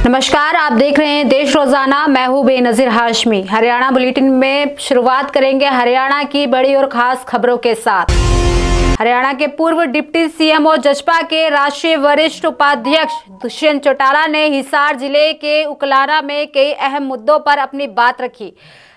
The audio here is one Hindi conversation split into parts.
नमस्कार, आप देख रहे हैं देश रोजाना। मैं हूं बेनजीर हाशमी। हरियाणा बुलेटिन में शुरुआत करेंगे हरियाणा की बड़ी और खास खबरों के साथ। हरियाणा के पूर्व डिप्टी सीएम और जसपा के राष्ट्रीय वरिष्ठ उपाध्यक्ष दुष्यंत चौटाला ने हिसार जिले के उकलाना में कई अहम मुद्दों पर अपनी बात रखी।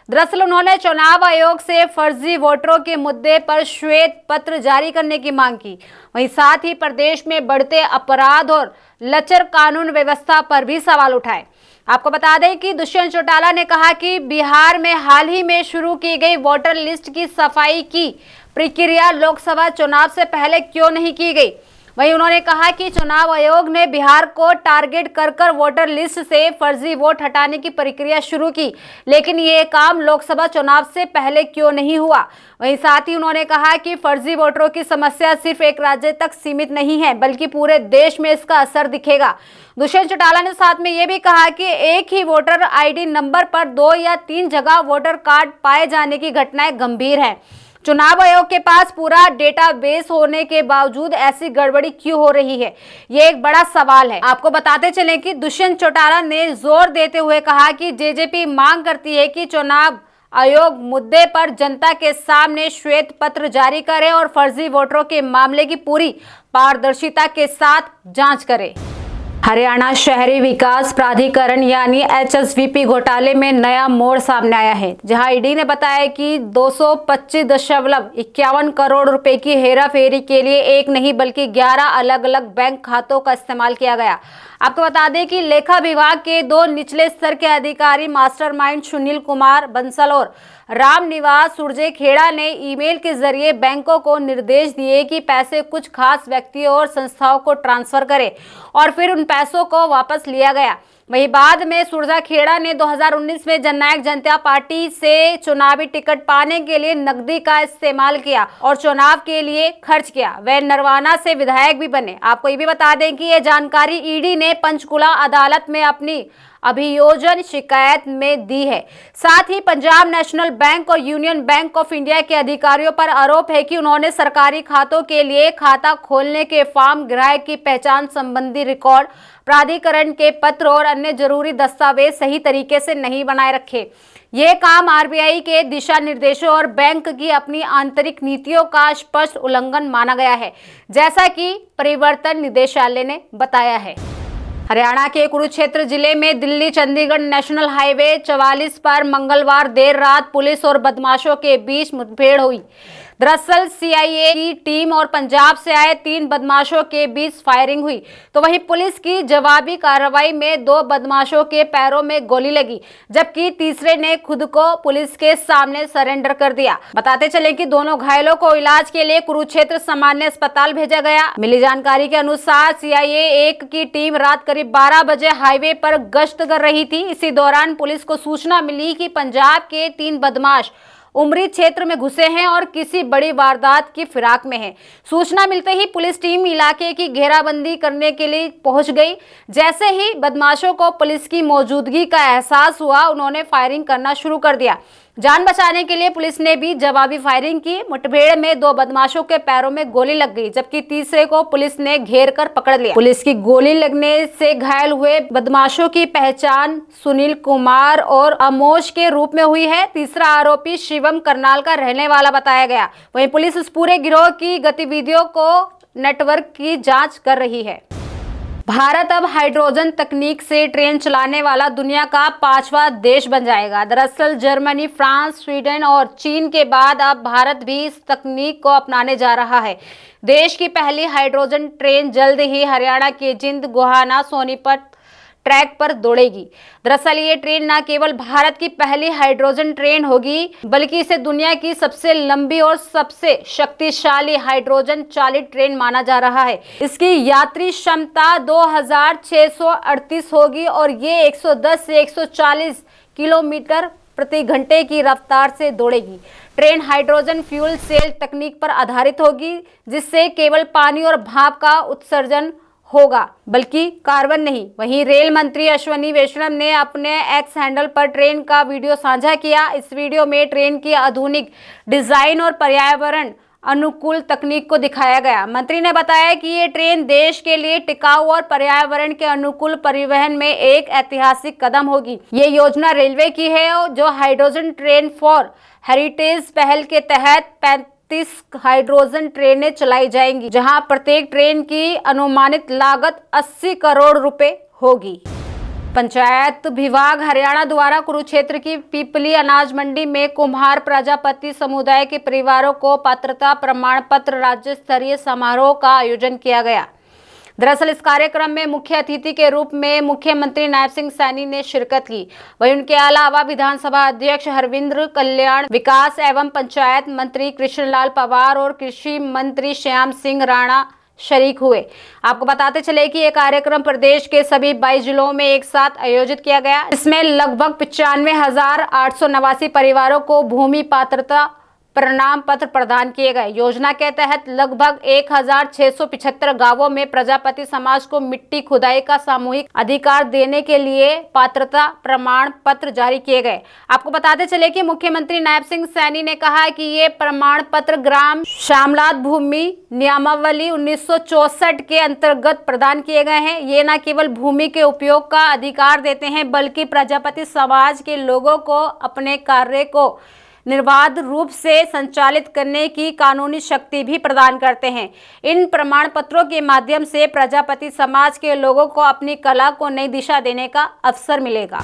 दरअसल उन्होंने चुनाव आयोग से फर्जी वोटरों के मुद्दे पर श्वेत पत्र जारी करने की मांग की। वहीं साथ ही प्रदेश में बढ़ते अपराध और लचर कानून व्यवस्था पर भी सवाल उठाए। आपको बता दें कि दुष्यंत चौटाला ने कहा कि बिहार में हाल ही में शुरू की गई वोटर लिस्ट की सफाई की प्रक्रिया लोकसभा चुनाव से पहले क्यों नहीं की गई। वहीं उन्होंने कहा कि चुनाव आयोग ने बिहार को टारगेट कर वोटर लिस्ट से फर्जी वोट हटाने की प्रक्रिया शुरू की, लेकिन ये काम लोकसभा चुनाव से पहले क्यों नहीं हुआ। वहीं साथ ही उन्होंने कहा कि फर्जी वोटरों की समस्या सिर्फ एक राज्य तक सीमित नहीं है, बल्कि पूरे देश में इसका असर दिखेगा। दुष्यंत चौटाला ने साथ में ये भी कहा कि एक ही वोटर आईडी नंबर पर 2 या 3 जगह वोटर कार्ड पाए जाने की घटनाएं गंभीर हैं। चुनाव आयोग के पास पूरा डेटाबेस होने के बावजूद ऐसी गड़बड़ी क्यों हो रही है, ये एक बड़ा सवाल है। आपको बताते चलें कि दुष्यंत चौटाला ने जोर देते हुए कहा कि जेजेपी मांग करती है कि चुनाव आयोग मुद्दे पर जनता के सामने श्वेत पत्र जारी करे और फर्जी वोटरों के मामले की पूरी पारदर्शिता के साथ जांच करे। हरियाणा शहरी विकास प्राधिकरण यानी एचएसवीपी घोटाले में नया मोड़ सामने आया है, जहां ईडी ने बताया कि 225.51 करोड़ रुपए की हेराफेरी के लिए एक नहीं बल्कि 11 अलग अलग बैंक खातों का इस्तेमाल किया गया। आपको बता दें कि लेखा विभाग के 2 निचले स्तर के अधिकारी मास्टरमाइंड सुनील कुमार बंसल और रामनिवास सुरजेखेड़ा ने ईमेल के जरिए बैंकों को निर्देश दिए कि पैसे कुछ खास व्यक्तियों और संस्थाओं को ट्रांसफर करें और फिर उन पैसों को वापस लिया गया। वहीं बाद में सुरजेखेड़ा ने 2019 में जननायक जनता पार्टी से चुनावी टिकट पाने के लिए नकदी का इस्तेमाल किया और चुनाव के लिए खर्च किया। वे नरवाना से विधायक भी बने। आपको ये भी बता दें कि यह जानकारी ईडी ने पंचकुला अदालत में अपनी अभियोजन शिकायत में दी है। साथ ही पंजाब नेशनल बैंक और यूनियन बैंक ऑफ इंडिया के अधिकारियों पर आरोप है कि उन्होंने सरकारी खातों के लिए खाता खोलने के फॉर्म, ग्राहक की पहचान संबंधी रिकॉर्ड, प्राधिकरण के पत्र और अन्य जरूरी दस्तावेज सही तरीके से नहीं बनाए रखे। ये काम आरबीआई के दिशा निर्देशों और बैंक की अपनी आंतरिक नीतियों का स्पष्ट उल्लंघन माना गया है, जैसा कि प्रवर्तन निदेशालय ने बताया है। हरियाणा के कुरुक्षेत्र जिले में दिल्ली चंडीगढ़ नेशनल हाईवे 44 पर मंगलवार देर रात पुलिस और बदमाशों के बीच मुठभेड़ हुई। दरअसल सीआईए की टीम और पंजाब से आए 3 बदमाशों के बीच फायरिंग हुई, तो वहीं पुलिस की जवाबी कार्रवाई में 2 बदमाशों के पैरों में गोली लगी, जबकि तीसरे ने खुद को पुलिस के सामने सरेंडर कर दिया। बताते चले कि दोनों घायलों को इलाज के लिए कुरुक्षेत्र सामान्य अस्पताल भेजा गया। मिली जानकारी के अनुसार सीआईए 1 की टीम रात करीब 12 बजे हाईवे पर गश्त कर रही थी। इसी दौरान पुलिस को सूचना मिली कि पंजाब के 3 बदमाश उमरी क्षेत्र में घुसे हैं और किसी बड़ी वारदात की फिराक में हैं। सूचना मिलते ही पुलिस टीम इलाके की घेराबंदी करने के लिए पहुंच गई। जैसे ही बदमाशों को पुलिस की मौजूदगी का एहसास हुआ, उन्होंने फायरिंग करना शुरू कर दिया। जान बचाने के लिए पुलिस ने भी जवाबी फायरिंग की। मुठभेड़ में 2 बदमाशों के पैरों में गोली लग गई, जबकि तीसरे को पुलिस ने घेर कर पकड़ लिया। पुलिस की गोली लगने से घायल हुए बदमाशों की पहचान सुनील कुमार और अमोश के रूप में हुई है। तीसरा आरोपी शिवम करनाल का रहने वाला बताया गया। वहीं पुलिस इस पूरे गिरोह की गतिविधियों को नेटवर्क की जाँच कर रही है। भारत अब हाइड्रोजन तकनीक से ट्रेन चलाने वाला दुनिया का 5वां देश बन जाएगा। दरअसल जर्मनी, फ्रांस, स्वीडन और चीन के बाद अब भारत भी इस तकनीक को अपनाने जा रहा है। देश की पहली हाइड्रोजन ट्रेन जल्द ही हरियाणा के जिंद, गोहाना, सोनीपत ट्रैक पर दौड़ेगी। दरअसल ये ट्रेन न केवल भारत की पहली हाइड्रोजन ट्रेन होगी, बल्कि इसे दुनिया की सबसे लंबी और सबसे शक्तिशाली हाइड्रोजन चालित ट्रेन माना जा रहा है। इसकी यात्री क्षमता 2638 होगी और ये 110 से 140 किलोमीटर प्रति घंटे की रफ्तार से दौड़ेगी। ट्रेन हाइड्रोजन फ्यूल सेल तकनीक पर आधारित होगी, जिससे केवल पानी और भाप का उत्सर्जन होगा, बल्कि कार्बन नहीं। वहीं रेल मंत्री अश्विनी वैष्णव ने अपने एक्स हैंडल पर ट्रेन का वीडियो साझा किया। इस वीडियो में ट्रेन की आधुनिक डिजाइन और पर्यावरण अनुकूल तकनीक को दिखाया गया। मंत्री ने बताया कि ये ट्रेन देश के लिए टिकाऊ और पर्यावरण के अनुकूल परिवहन में एक ऐतिहासिक कदम होगी। ये योजना रेलवे की है जो हाइड्रोजन ट्रेन फॉर हेरिटेज पहल के तहत 35 हाइड्रोजन ट्रेनें चलाई जाएंगी, जहां प्रत्येक ट्रेन की अनुमानित लागत 80 करोड़ रुपए होगी। पंचायत विभाग हरियाणा द्वारा कुरुक्षेत्र की पीपली अनाज मंडी में कुम्हार प्रजापति समुदाय के परिवारों को पात्रता प्रमाण पत्र राज्य स्तरीय समारोह का आयोजन किया गया। दरअसल इस कार्यक्रम में मुख्य अतिथि के रूप में मुख्यमंत्री नायब सिंह सैनी ने शिरकत की। वहीं उनके अलावा विधानसभा अध्यक्ष हरविंद्र कल्याण, विकास एवं पंचायत मंत्री कृष्णलाल पवार और कृषि मंत्री श्याम सिंह राणा शरीक हुए। आपको बताते चले कि यह कार्यक्रम प्रदेश के सभी 22 जिलों में एक साथ आयोजित किया गया। इसमें लगभग 95,889 परिवारों को भूमि पात्रता प्रमाण पत्र प्रदान किए गए। योजना के तहत लगभग 1,675 गांवों में प्रजापति समाज को मिट्टी खुदाई का सामूहिक अधिकार देने के लिए पात्रता प्रमाण पत्र जारी किए गए। आपको बताते चले कि मुख्यमंत्री नायब सिंह सैनी ने कहा कि ये प्रमाण पत्र ग्राम श्यामलात भूमि नियमावली 1964 के अंतर्गत प्रदान किए गए हैं। ये न केवल भूमि के उपयोग का अधिकार देते हैं, बल्कि प्रजापति समाज के लोगों को अपने कार्य को निर्बाध रूप से संचालित करने की कानूनी शक्ति भी प्रदान करते हैं। इन प्रमाण पत्रों के माध्यम से प्रजापति समाज के लोगों को अपनी कला को नई दिशा देने का अवसर मिलेगा।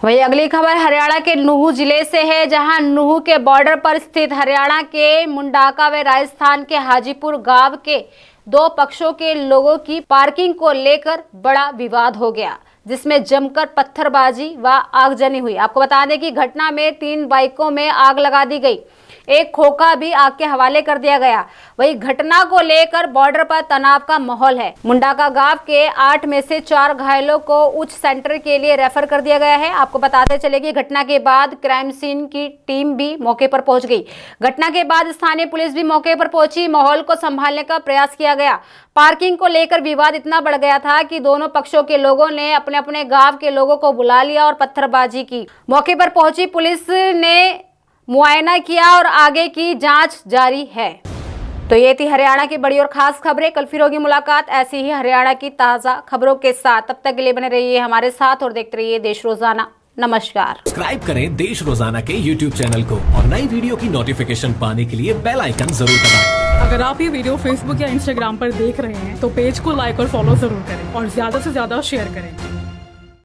वही अगली खबर हरियाणा के नुहू जिले से है, जहां नुहू के बॉर्डर पर स्थित हरियाणा के मुंडाका व राजस्थान के हाजीपुर गांव के दो पक्षों के लोगों की पार्किंग को लेकर बड़ा विवाद हो गया, जिसमें जमकर पत्थरबाजी व आगजनी हुई। आपको बता दें कि घटना में 3 बाइकों में आग लगा दी गई, एक खोखा भी आग के हवाले कर दिया गया। वही घटना को लेकर बॉर्डर पर तनाव का माहौल है। मुंडाका गांव के 8 में से 4 घायलों को उच्च सेंटर के लिए रेफर कर दिया गया है। आपको बताते चले कि घटना के बाद क्राइम सीन की टीम भी मौके पर पहुंच गई। घटना के बाद स्थानीय पुलिस भी मौके पर पहुंची, माहौल को संभालने का प्रयास किया गया। पार्किंग को लेकर विवाद इतना बढ़ गया था कि दोनों पक्षों के लोगों ने अपने अपने गांव के लोगों को बुला लिया और पत्थरबाजी की। मौके पर पहुंची पुलिस ने मुआयना किया और आगे की जांच जारी है। तो ये थी हरियाणा की बड़ी और खास खबरें। कल फिर होगी मुलाकात ऐसी ही हरियाणा की ताजा खबरों के साथ। तब तक के लिए बने रहिए हमारे साथ और देखते रहिए देश रोजाना। नमस्कार। सब्सक्राइब करें देश रोजाना के YouTube चैनल को और नई वीडियो की नोटिफिकेशन पाने के लिए बेल आइकन जरूर दबाएं। अगर आप ये वीडियो Facebook या Instagram पर देख रहे हैं तो पेज को लाइक और फॉलो जरूर करें और ज्यादा से ज्यादा शेयर करें।